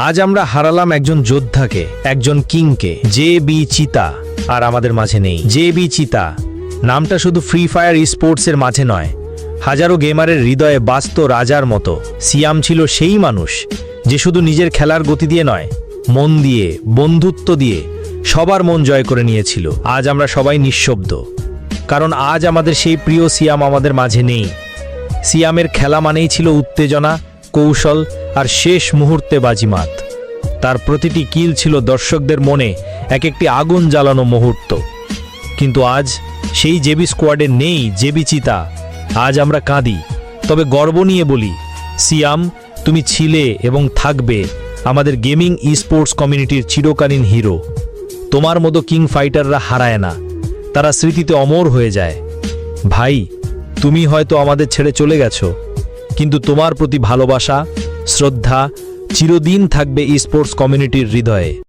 আজ আমরা হারালাম একজন যোদ্ধাকে, একজন কিংকে। জে.বি. চিতা আর আমাদের মাঝে নেই। জে.বি. চিতা নামটা শুধু ফ্রি ফায়ার স্পোর্টসের মাঝে নয়, হাজারো গেমারের হৃদয়ে বাস্ত রাজার মতো। সিয়াম ছিল সেই মানুষ যে শুধু নিজের খেলার গতি দিয়ে নয়, মন দিয়ে, বন্ধুত্ব দিয়ে সবার মন জয় করে নিয়েছিল। আজ আমরা সবাই নিঃশব্দ, কারণ আজ আমাদের সেই প্রিয় সিয়াম আমাদের মাঝে নেই। সিয়ামের খেলা মানেই ছিল উত্তেজনা, কৌশল আর শেষ মুহূর্তে বাজিমাত। তার প্রতিটি কিল ছিল দর্শকদের মনে এক একটি আগুন জ্বালানো মুহূর্ত। কিন্তু আজ সেই জেবি স্কোয়াডে নেই জেবি চিতা। আজ আমরা কাঁদি, তবে গর্ব নিয়ে বলি, সিয়াম, তুমি ছিলে এবং থাকবে আমাদের গেমিং স্পোর্টস কমিউনিটির চিরকালীন হিরো। তোমার মতো কিং ফাইটাররা হারায় না, তারা স্মৃতিতে অমর হয়ে যায়। ভাই, তুমি হয়তো আমাদের ছেড়ে চলে গেছো, কিন্তু তোমার প্রতি ভালোবাসা, শ্রদ্ধা চিরদিন থাকবে স্পোর্টস কমিউনিটির হৃদয়ে।